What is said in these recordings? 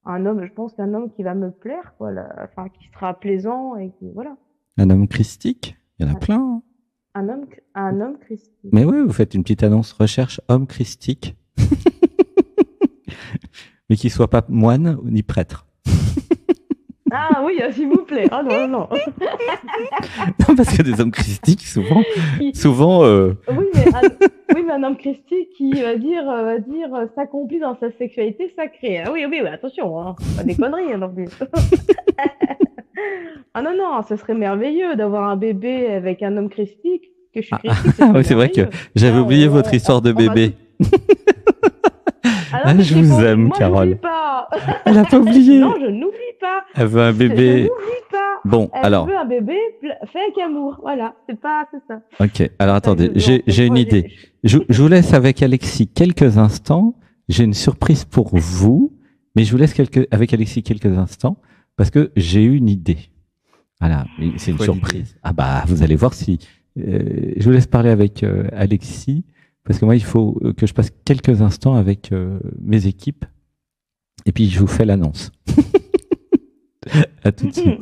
Un homme, je pense qu'un homme qui va me plaire, quoi, enfin, qui sera plaisant et qui, voilà. Un homme christique? Il y en a Un, plein, hein. un homme christique. Mais oui, vous faites une petite annonce recherche homme christique, mais qui soit pas moine ni prêtre. Ah oui, s'il vous plaît. Ah non, non, non. Non, parce que des hommes christiques, souvent, Qui, souvent, oui, oui, mais un homme christique qui va dire s'accomplit dans sa sexualité sacrée. Ah oui, oui, oui, attention, hein. Pas des conneries, hein, non plus. Ah non, non, ce serait merveilleux d'avoir un bébé avec un homme christique. Que je suis ah, christique, ce ah, serait oui, c'est vrai que merveilleux. j'avais Là, oublié votre histoire de on va tout. bébé. Ah non, Ah, mais je j'ai vous pas. aime, Moi, j'oublie Carole. pas. Elle a pas Non, oublié. je n'oublie pas. Elle veut un Je bébé. n'oublie pas. Bon, Elle alors, veut un bébé fait avec amour. Voilà, c'est ça. ok. Alors, C'est ça que je attendez, veux en fait. j'ai une Moi, idée. Je vous laisse avec Alexis quelques instants. J'ai une surprise pour vous, mais je vous laisse avec Alexis quelques instants parce que j'ai une idée. Voilà, mais c'est C'est une quoi l'idée? surprise. Ah bah, vous allez voir si. Je vous laisse parler avec Alexis parce que moi, il faut que je passe quelques instants avec mes équipes et puis je vous fais l'annonce. À tout de suite.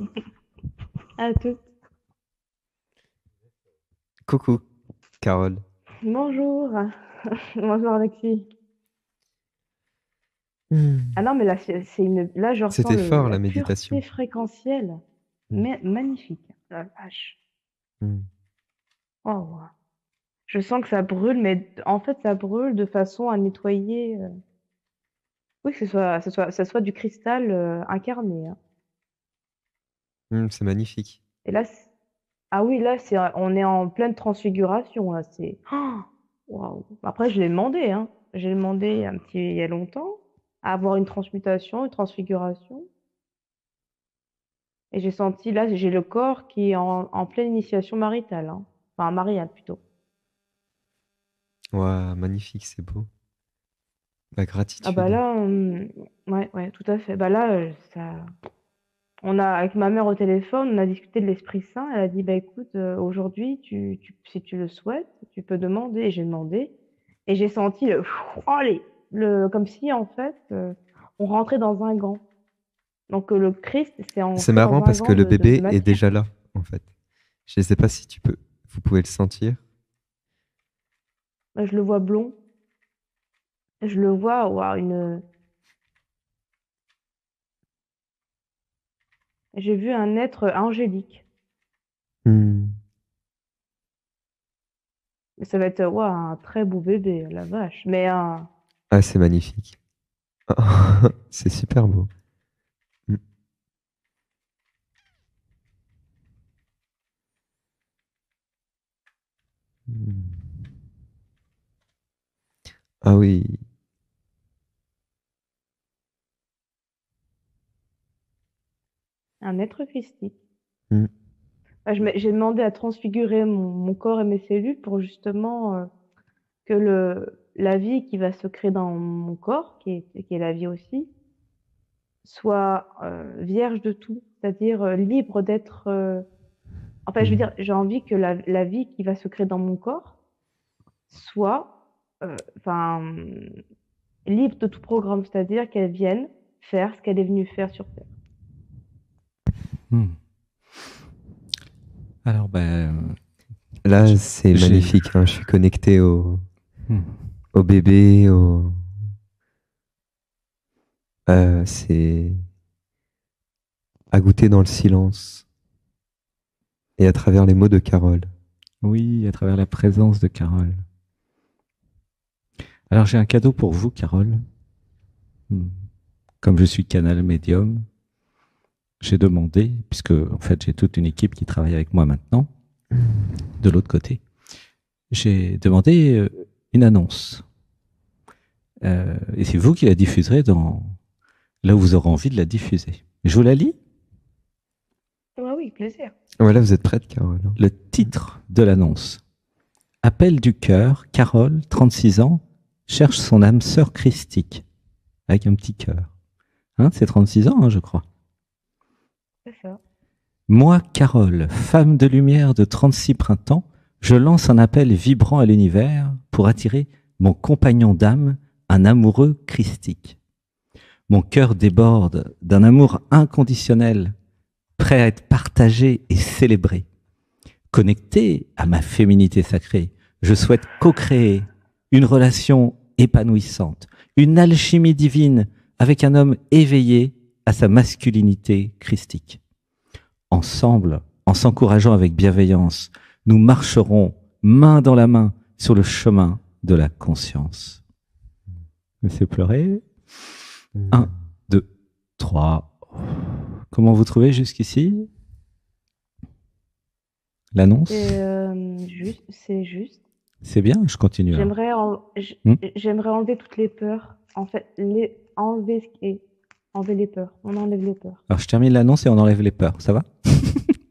à tout. Coucou, Carole. Bonjour. Bonjour Alexis. Ah non, mais là, là, je ressens C'était fort la la pureté méditation. fréquentielle. Hmm. Mais magnifique. La vache. Hmm. Oh, wow. Je sens que ça brûle, mais en fait, ça brûle de façon à nettoyer. Oui, que ça soit du cristal incarné, hein. C'est magnifique. Et là, ah oui, là, on est en pleine transfiguration, là. C'est. Oh, waouh. Après, je l'ai demandé, hein. J'ai demandé il y a longtemps à avoir une transmutation, une transfiguration. Et j'ai senti, là, j'ai le corps qui est en pleine initiation maritale, hein. Enfin, mariale plutôt. Ouah, magnifique, c'est beau. La Ah bah gratitude. là, ouais, ouais, tout à fait. Bah là, on a, avec ma mère au téléphone, on a discuté de l'Esprit Saint. Elle a dit, bah écoute, aujourd'hui, si tu le souhaites, tu peux demander. Et j'ai demandé. Et j'ai senti oh, comme si, en fait, on rentrait dans un gant. Donc, le Christ, c'est C'est entré marrant dans un parce que gant le de bébé est matière. déjà là, en fait. Je ne sais pas si vous pouvez le sentir. Bah, je le vois blond. Je le vois, waouh, j'ai vu un être angélique. Hmm. Mais ça va être, waouh, un très beau bébé, la vache. Mais un. Ah, c'est magnifique. C'est super beau. Hmm. Hmm. Ah oui. Un être christique. Hmm. Bah, j'ai demandé à transfigurer mon corps et mes cellules pour justement que la vie qui va se créer dans mon corps, qui est la vie aussi, soit vierge de tout, c'est-à-dire libre d'être. Enfin, je veux Hmm. dire, j'ai envie que la vie qui va se créer dans mon corps soit, enfin, libre de tout programme, c'est-à-dire qu'elle vienne faire ce qu'elle est venue faire sur Terre. Hmm. Alors, ben, Là, c'est j'ai. magnifique, hein. Je suis connecté Hmm. au bébé, c'est à goûter dans le silence et à travers les mots de Carole. Oui, à travers la présence de Carole. Alors, j'ai un cadeau pour vous, Carole. Hmm. Comme je suis canal médium, j'ai demandé, puisque en fait j'ai toute une équipe qui travaille avec moi maintenant, de l'autre côté, j'ai demandé une annonce. Et c'est vous qui la diffuserez là où vous aurez envie de la diffuser. Je vous la lis. Ah oui, plaisir. Voilà, vous êtes prête, Carole, hein? Le titre de l'annonce. Appel du cœur, Carole, 36 ans, cherche son âme sœur christique, avec un petit cœur. Hein, c'est 36 ans, hein, je crois. C'est ça. Moi, Carole, femme de lumière de 36 printemps, je lance un appel vibrant à l'univers pour attirer mon compagnon d'âme, un amoureux christique. Mon cœur déborde d'un amour inconditionnel, prêt à être partagé et célébré. Connecté à ma féminité sacrée, je souhaite co-créer une relation épanouissante, une alchimie divine avec un homme éveillé à sa masculinité christique. Ensemble, en s'encourageant avec bienveillance, nous marcherons main dans la main sur le chemin de la conscience. Me fait pleurer. 1, 2, 3. Comment vous trouvez jusqu'ici? L'annonce? C'est juste. C'est bien, je continue. J'aimerais enlever toutes les peurs. En fait, enlever les peurs. On enlève les peurs. Alors, je termine l'annonce et on enlève les peurs. Ça va?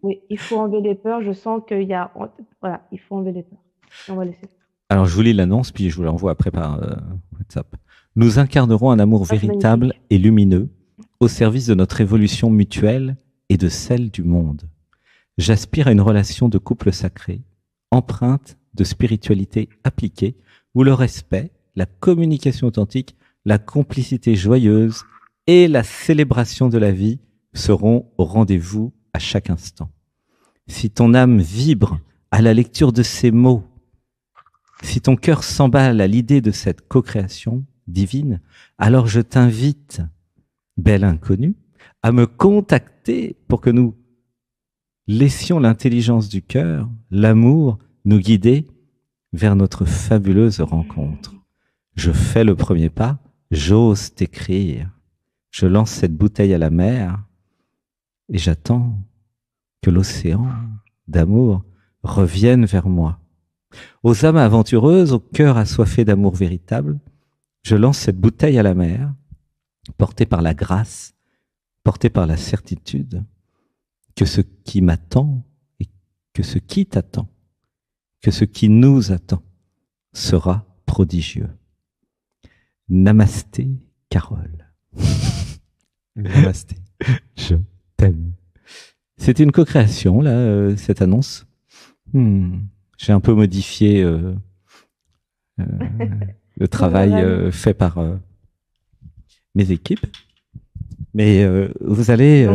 Oui, il faut enlever les peurs. Je sens qu'il y a... Voilà, il faut enlever les peurs. Et on va laisser. Alors, je vous lis l'annonce, puis je vous l'envoie après par WhatsApp. Nous incarnerons un amour véritable magnifique. et lumineux au service de notre évolution mutuelle et de celle du monde. J'aspire à une relation de couple sacré, empreinte de spiritualité appliquée, où le respect, la communication authentique, la complicité joyeuse et la célébration de la vie seront au rendez-vous à chaque instant. Si ton âme vibre à la lecture de ces mots, si ton cœur s'emballe à l'idée de cette co-création divine, alors je t'invite, belle inconnue, à me contacter pour que nous laissions l'intelligence du cœur, l'amour, nous guider vers notre fabuleuse rencontre. Je fais le premier pas, j'ose t'écrire, je lance cette bouteille à la mer et j'attends que l'océan d'amour revienne vers moi. Aux âmes aventureuses, au cœur assoiffé d'amour véritable, je lance cette bouteille à la mer, portée par la grâce, portée par la certitude que ce qui m'attend et que ce qui t'attend, que ce qui nous attend sera prodigieux. Namasté, Carole. Namasté. Je t'aime. C'est une co-création, là, cette annonce. J'ai un peu modifié le travail fait par mes équipes. Mais vous allez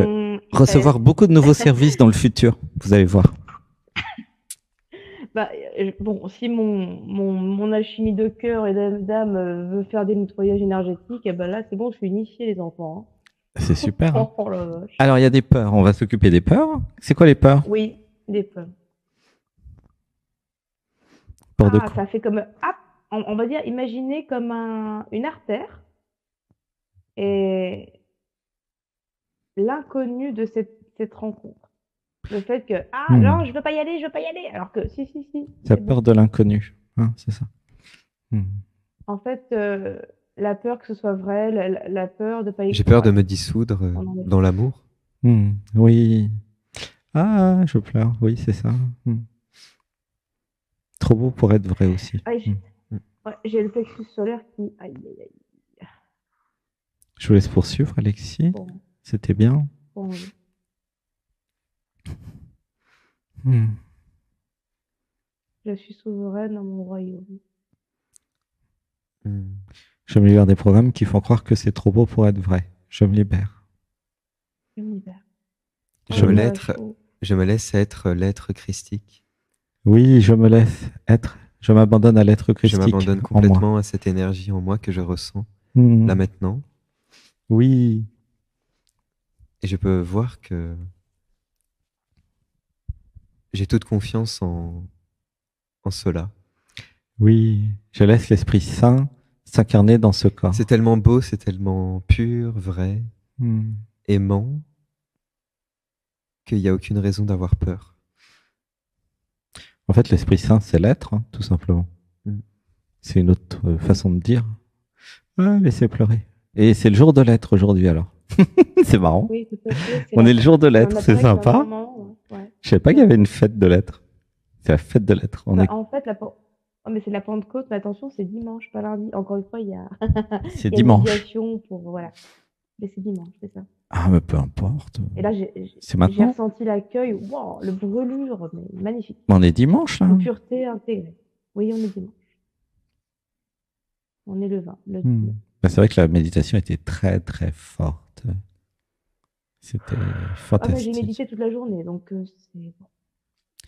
recevoir beaucoup de nouveaux services dans le futur. Vous allez voir. Bah, bon, si mon alchimie de cœur et d'âme veut faire des nettoyages énergétiques, et ben là, c'est bon, je suis initiée, les enfants. C'est super. Hein. Oh la vache. Alors, il y a des peurs. On va s'occuper des peurs. C'est quoi les peurs? Oui, des peurs. Peur de quoi? Ça fait comme... on va dire, imaginez comme une artère. Et l'inconnu de cette rencontre. Le fait que, non, je veux pas y aller, alors que si. T'as peur de l'inconnu, hein, c'est ça. En fait, la peur que ce soit vrai, la peur de pas y J'ai peur de me dissoudre dans l'amour. Oui. Ah, je pleure, oui, c'est ça. Trop beau pour être vrai aussi. J'ai le plexus solaire qui... Aïe. Je vous laisse poursuivre, Alexis. Bon. C'était bien. Bon. Je suis souveraine dans mon royaume. Je me libère des programmes qui font croire que c'est trop beau pour être vrai. Je me libère. Je me libère. Je me laisse être l'être christique. Oui, je me laisse être. Je m'abandonne à l'être christique. Je m'abandonne complètement à cette énergie en moi que je ressens là maintenant. Oui. Et je peux voir que j'ai toute confiance en cela. Oui, je laisse l'Esprit Saint s'incarner dans ce corps. C'est tellement beau, c'est tellement pur, vrai, aimant, qu'il n'y a aucune raison d'avoir peur. En fait, l'Esprit Saint, c'est l'être, hein, tout simplement. C'est une autre façon de dire. Laissez pleurer. Et c'est le jour de l'être aujourd'hui, alors. C'est marrant. Oui, tout à fait. On est le jour de l'être, c'est sympa. Je savais pas qu'il y avait une fête de l'être. C'est la fête de l'être. En fait, mais c'est la Pentecôte, mais attention, c'est dimanche, pas lundi. Encore une fois, il y a c'est dimanche. Voilà. Mais c'est dimanche, c'est ça. Ah, mais peu importe. Et là, j'ai ressenti l'accueil, wow, le brûlure, mais magnifique. On est dimanche, là. Une pureté intégrée. Oui, on est dimanche. On est le 20. C'est vrai que la méditation était très très forte. C'était J'ai fantastique. médité toute la journée, donc c'est bon.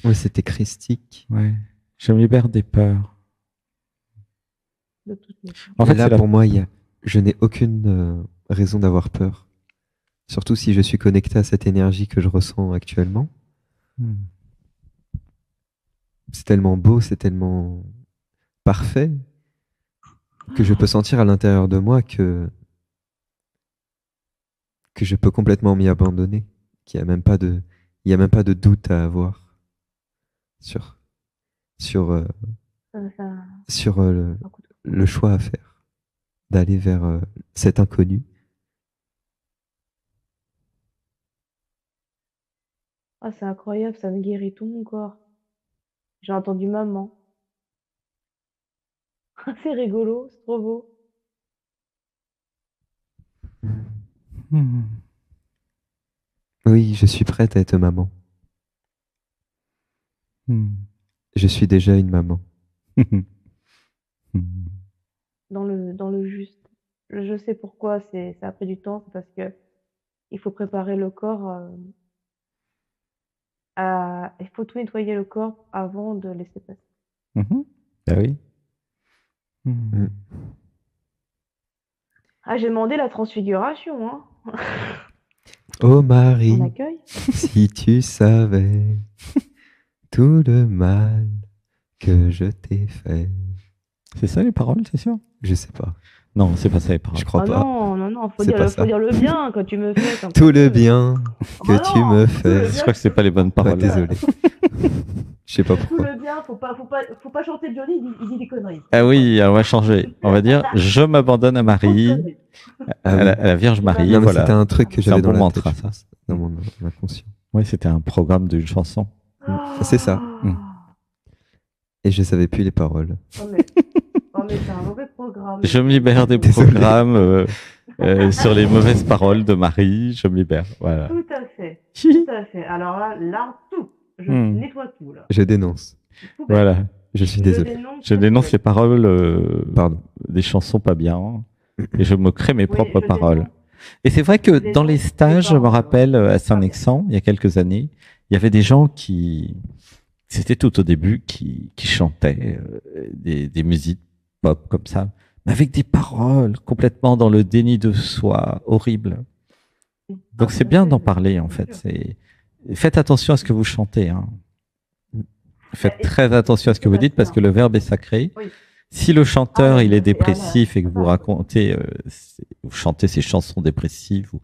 Oui, c'était christique. Ouais. Je me libère des peurs. De toutes les façons. En fait, là, pour moi, je n'ai aucune raison d'avoir peur. Surtout si je suis connecté à cette énergie que je ressens actuellement. C'est tellement beau, c'est tellement parfait que je peux sentir à l'intérieur de moi que je peux complètement m'y abandonner, qu'il n'y a même pas de doute à avoir sur le choix à faire, d'aller vers cet inconnu. Ah, c'est incroyable, ça me guérit tout mon corps. J'ai entendu maman. C'est rigolo, c'est trop beau. Oui, je suis prête à être maman. Je suis déjà une maman. Dans le juste. Je sais pourquoi ça a pris du temps, c'est parce que il faut préparer le corps il faut tout nettoyer le corps avant de laisser passer. Ah oui. Ah, j'ai demandé la transfiguration, hein. Oh Marie, On accueille. si tu savais tout le mal que je t'ai fait. C'est ça les paroles, c'est sûr? Je sais pas. Non, c'est pas ça les paroles. Je crois pas. Non, faut dire le bien que tu me fais. Tout le bien que tu me fais. Je crois que c'est pas les bonnes paroles. Ouais, désolé. Je sais pas pourquoi. Tout le bien, faut pas chanter Johnny, il dit des conneries. Ah oui, on va changer. On va dire je m'abandonne à Marie, à la Vierge Marie. Non, mais voilà. c'était un truc que j'avais dans la tête, mantra, ça. Dans mon inconscient. Oui, c'était un programme d'une chanson. C'est ça. Et je savais plus les paroles. Oh mais c'est un mauvais programme. Je me libère des programmes sur les mauvaises paroles de Marie. Je me libère. Voilà. Tout à fait. Tout à fait. Alors là, tout. Je nettoie tout là. Je dénonce. Voilà. Je suis désolé. Je dénonce les paroles des chansons pas bien et je me crée mes propres paroles. Et c'est vrai que dans les stages, je me rappelle à Saint-Nexan, il y a quelques années, il y avait des gens c'était tout au début, qui chantaient des musiques pop comme ça, mais avec des paroles complètement dans le déni de soi, horrible. Donc c'est bien d'en parler en fait. Faites attention à ce que vous chantez. Hein. Faites très attention à ce que vous dites parce que le verbe est sacré. Si le chanteur il est dépressif et que vous racontez, vous chantez ces chansons dépressives ou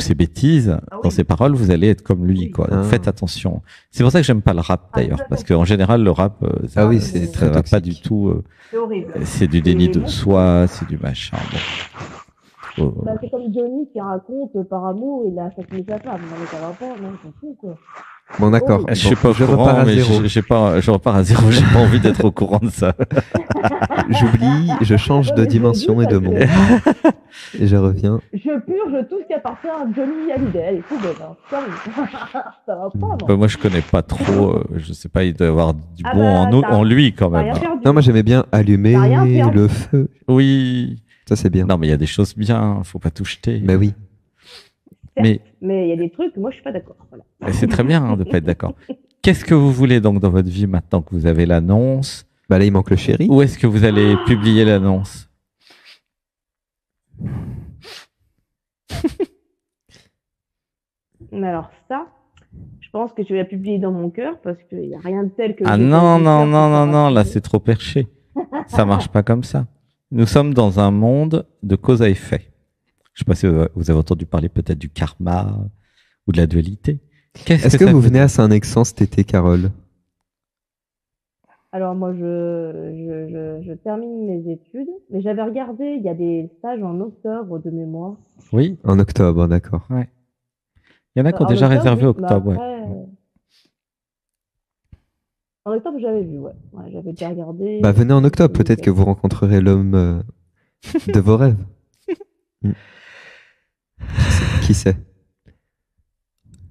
ces bêtises dans ses paroles, vous allez être comme lui, quoi. Donc faites attention. C'est pour ça que j'aime pas le rap d'ailleurs, parce qu'en général le rap, ça va pas du tout. C'est horrible. C'est du déni de soi, c'est du machin. Bon. C'est comme Johnny qui raconte par amour, il a assassiné sa femme. Non mais ça va pas, non, c'est fou quoi. Bon d'accord. Je suis pas au courant, mais je repars à zéro. J'ai pas envie d'être au courant de ça. J'oublie, je change de dimension et de monde. Et je reviens. Je purge tout ce qui appartient à Johnny Hallyday. Elle est fou belle, hein. Ça va pas, non. Moi, je connais pas trop. Je sais pas, il doit y avoir du bon en lui quand même. Non, moi j'aimais bien allumer le feu. Oui. Ça c'est bien. Non, mais il y a des choses bien. Faut pas tout jeter. Mais oui. Mais il y a des trucs, moi je suis pas d'accord. Voilà. C'est très bien de pas être d'accord. Qu'est-ce que vous voulez donc dans votre vie maintenant que vous avez l'annonce? Bah là, il manque le chéri. Où est-ce que vous allez publier l'annonce? Mais alors ça, je pense que je vais la publier dans mon cœur parce qu'il n'y a rien de tel que... Ah non, là c'est trop perché. Ça marche pas comme ça. Nous sommes dans un monde de cause à effet. Je sais pas si vous avez entendu parler peut-être du karma ou de la dualité. Est-ce que vous venez à Saint-Nexan cet été, Carole? Alors moi, je termine mes études, mais j'avais regardé, il y a des stages en octobre de mémoire. Oui. En octobre, d'accord. Ouais. Il y en a qui ont déjà réservé octobre. Après, en octobre, j'avais vu, ouais. J'avais déjà regardé. Bah venez en octobre, peut-être que vous rencontrerez l'homme de vos rêves. Qui sait?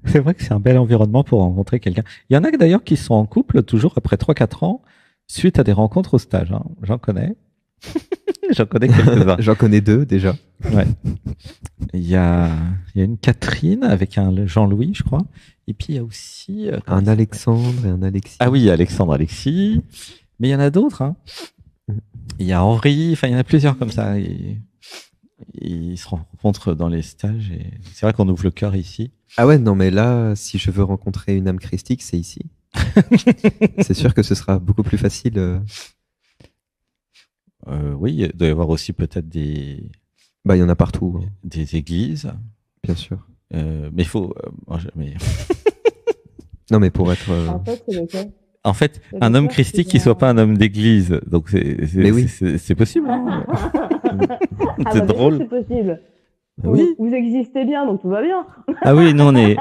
C'est vrai que c'est un bel environnement pour rencontrer quelqu'un. Il y en a d'ailleurs qui sont en couple toujours après 3-4 ans suite à des rencontres au stage. Hein. J'en connais. J'en connais quelques-uns. J'en connais 2 déjà. Ouais. Il y a une Catherine avec un Jean-Louis, je crois. Et puis il y a aussi Un Alexandre et un Alexis. Ah oui, Alexandre, Alexis. Mais il y en a d'autres. Hein. Il y a Henri. Enfin, il y en a plusieurs comme ça. Ils se rencontrent dans les stages. Et c'est vrai qu'on ouvre le cœur ici. Ah ouais, non, mais là, si je veux rencontrer une âme christique, c'est ici. C'est sûr que ce sera beaucoup plus facile. Oui, il doit y avoir aussi peut-être des Bah, il y en a partout, hein, des églises. bien sûr. Mais il faut. mais... Non, mais pour être. En fait, c'est lequel? En fait, C'est un homme lequel christique qui qui soit va- pas un homme d'église. Donc Mais oui. c'est possible. Hein. Ah C'est bah, bien sûr, drôle. c'est possible. Oui. Vous existez bien, donc tout va bien. Ah oui, nous on est.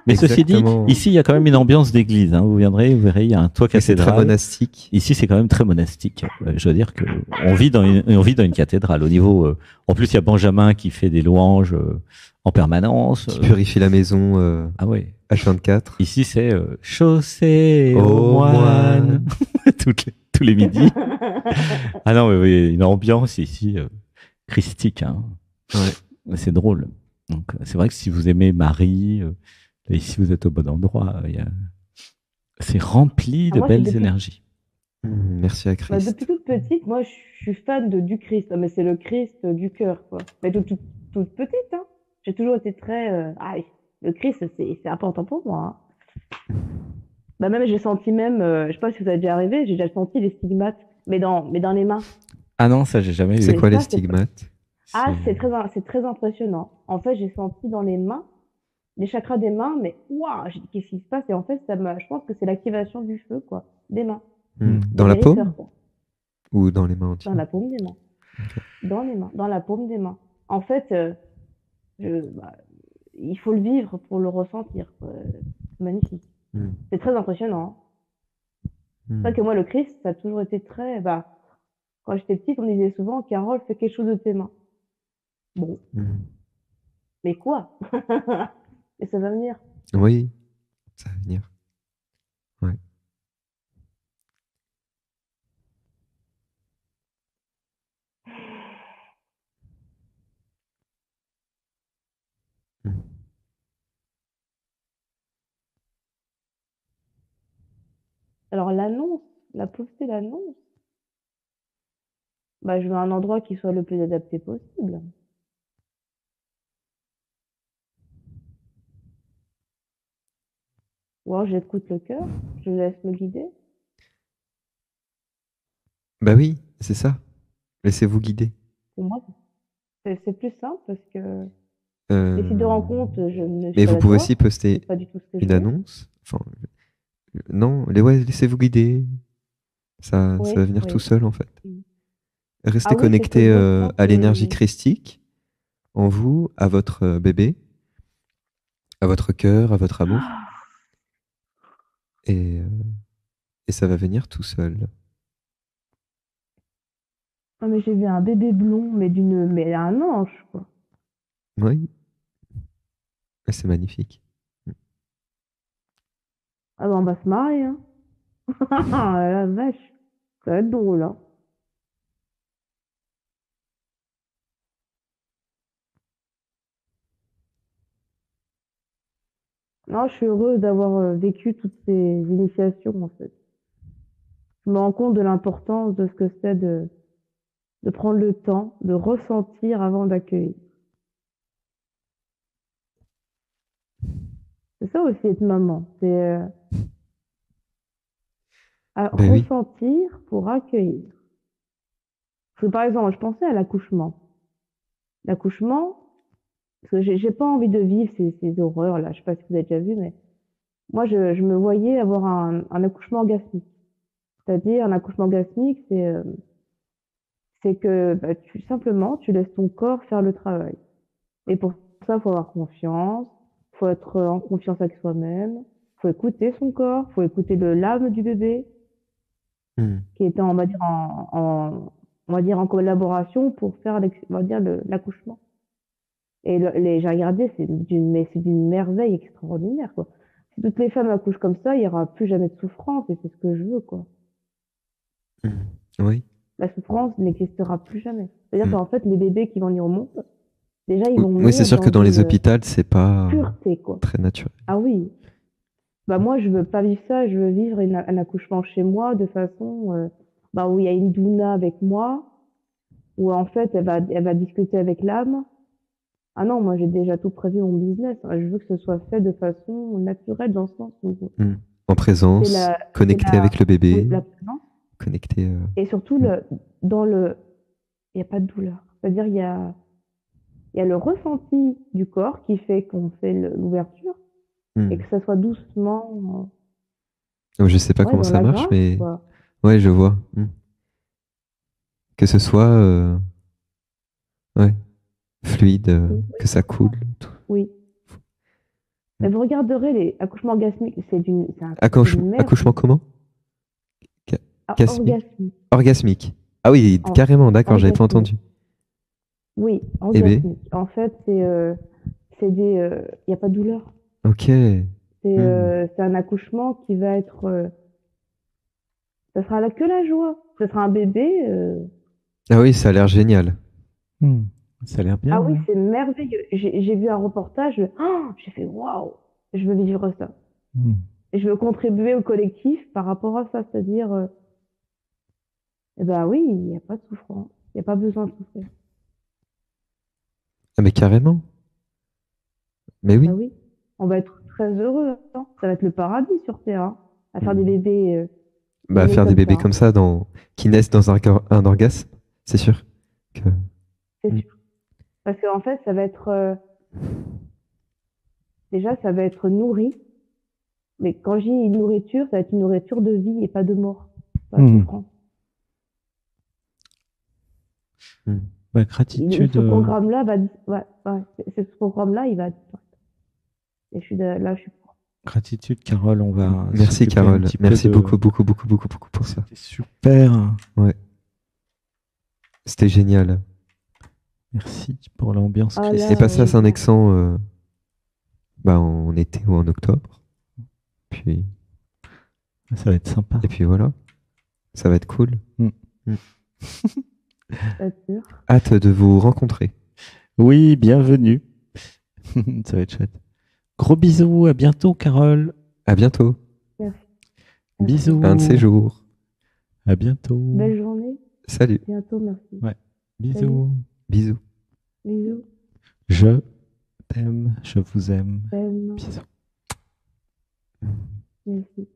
Mais ceci dit, Exactement. ici il y a quand même une ambiance d'église. Hein. Vous viendrez, vous verrez, il y a un toit Mais c'est très cathédrale. monastique. Ici, c'est quand même très monastique. Je veux dire que on vit dans une cathédrale. Au niveau, en plus, il y a Benjamin qui fait des louanges en permanence. Qui purifie la maison Ah ouais. H24. Ici, c'est chaussée Aux aux moines moines. tous les midis. Ah non, mais oui, une ambiance ici christique. Hein. Ouais. C'est drôle. Donc, c'est vrai que si vous aimez Marie, ici vous êtes au bon endroit. C'est rempli de moi, je suis belles depuis- énergies. Merci à Bah, Christ. depuis toute petite, moi, je suis fan du Christ. Mais c'est le Christ du cœur, quoi. Mais toute petite, hein. J'ai toujours été très... le Christ, c'est important pour moi. Hein. Bah, même, j'ai senti même... je sais pas si vous avez déjà arrivé, j'ai déjà senti les stigmates, mais dans les mains. Ah non, ça j'ai jamais eu. C'est quoi les ça, c'est- stigmates? c'est très impressionnant. En fait, j'ai senti dans les mains, les chakras des mains, mais waouh, j'ai dit, qu'est-ce qui se passe? Et en fait, je pense que c'est l'activation du feu, quoi, des mains. Dans la Guérisseur, paume quoi. ou dans les mains Dans entières? la paume des mains. Dans les mains, dans la paume des mains. En fait, il faut le vivre pour le ressentir, quoi. C'est magnifique. Hmm. C'est très impressionnant. Hein. C'est vrai que moi, le Christ, ça a toujours été très... quand j'étais petite, on me disait souvent, Carole, fais quelque chose de tes mains. Bon, mais quoi? Et ça va venir. Oui, ça va venir. Ouais. Alors, l'annonce, la poster l'annonce, je veux un endroit qui soit le plus adapté possible. Ou alors, j'écoute le cœur, je laisse me guider. Bah oui, c'est ça. Laissez-vous guider. Pour moi, c'est plus simple parce que les sites de rencontres, je ne suis Mais pas vous pouvez d'accord. aussi poster C'est pas du tout ce que je une veux. annonce. Enfin, non, laissez-vous guider. Ça Oui, va venir oui. tout seul en fait. Restez Ah oui, connecté c'est que moi, je pense à que- l'énergie christique en vous, à votre bébé, à votre cœur, à votre amour. Et ça va venir tout seul. Ah, mais j'ai vu un bébé blond, mais un ange, quoi. Oui. Et c'est magnifique. Ah on va se marrer, hein. Ah, la vache, ça va être drôle, hein. Non, je suis heureuse d'avoir vécu toutes ces initiations, en fait. Je me rends compte de l'importance de ce que c'est de prendre le temps, de ressentir avant d'accueillir. C'est ça aussi être maman, c'est Ben oui. ressentir pour accueillir. Parce que par exemple, je pensais à l'accouchement. L'accouchement, parce que j'ai pas envie de vivre ces horreurs-là. Je sais pas si vous avez déjà vu, mais moi, je me voyais avoir un accouchement orgasmique. C'est-à-dire, un accouchement orgasmique, c'est que simplement, tu laisses ton corps faire le travail. Et pour ça, il faut avoir confiance, il faut être en confiance avec soi-même, il faut écouter son corps, il faut écouter l'âme du bébé, qui était, on va dire, on va dire, en collaboration pour faire, on va dire, l'accouchement. Et j'ai regardé, mais c'est d'une merveille extraordinaire, quoi. Si toutes les femmes accouchent comme ça, il n'y aura plus jamais de souffrance, et c'est ce que je veux, quoi. Oui. la souffrance n'existera plus jamais. C'est-à-dire Mm. qu'en fait, les bébés qui vont venir au monde, déjà, ils Oui, vont oui, c'est mourir sûr que dans dans les une hôpitaux, c'est pas pureté, quoi. très naturel. Ah oui. Bah moi, je veux pas vivre ça. Je veux vivre un accouchement chez moi de façon, bah où il y a une doula avec moi, où en fait, elle va discuter avec l'âme. Ah non, moi, j'ai déjà tout prévu mon business. Je veux que ce soit fait de façon naturelle dans le sens où Mm. En c'est présence, c'est connecté avec le oui, bébé, la présence. connecté. Et surtout, Mm. dans il n'y a pas de douleur. C'est-à-dire, il y a le ressenti du corps qui fait qu'on fait l'ouverture et Mm. que ça soit doucement, Je sais pas ouais, comment dans ça la marche, grâce, mais quoi. ouais, je vois. Mm. Que ce soit ouais, fluide, Oui, que ça coule. Tout. oui. Mm. Et vous regarderez les accouchements orgasmiques, c'est une Accouchement merveille. comment? Gasmique? Orgasmique. Orgasmique. Ah oui, En- carrément, d'accord, j'avais pas Orgasmique. entendu. Oui, Eh ben, orgasmique. En fait, il n'y a pas de douleur. ok. Mm. C'est un accouchement qui va être, ça sera que la joie. Ce sera un bébé. Ah oui, ça a l'air génial. Hmm. Ça a l'air bien, Ah oui, ouais. c'est merveilleux. J'ai vu un reportage. J'ai fait waouh, je veux vivre ça. Hmm. Et je veux contribuer au collectif par rapport à ça. C'est-à-dire, eh ben oui, il n'y a pas de souffrance. Il n'y a pas besoin de souffrir. Ah mais carrément. Mais Bah oui. oui, on va être très heureux, hein. Ça va être le paradis sur Terre, hein, à faire des Mm. bébés Bah, nés faire des comme ça, bébés hein. comme ça qui naissent dans un orgasme, c'est sûr que. C'est Mm. sûr. Parce qu'en fait, ça va être, déjà, ça va être nourri. Mais quand je dis une nourriture, ça va être une nourriture de vie et pas de mort, pas de Hmm. souffrance. Bah, Et gratitude. ce programme-là ouais, ouais, ce programme-là, il va disparaître. Et là, je suis pour. Gratitude, Carole. On va Merci s'occuper un Carole. petit peu Merci de. beaucoup, beaucoup, beaucoup, beaucoup, beaucoup pour ça. C'était super. Ouais, c'était génial. Merci pour l'ambiance Ah Et là, festive. passer à Saint-Nexan bah, en été ou en octobre. Puis, Ça va être sympa. et puis voilà, ça va être cool. Mm. Mm. pas sûr. Hâte de vous rencontrer. Oui, bienvenue. Ça va être chouette. Gros bisous. À bientôt, Carole. À bientôt. Merci. Bisous. Un de ces jours. À bientôt. Belle journée. Salut. Bientôt, merci. Ouais. Bisous. Bisous. Bisous. Je t'aime. Je vous aime. Belle. Bisous. Merci.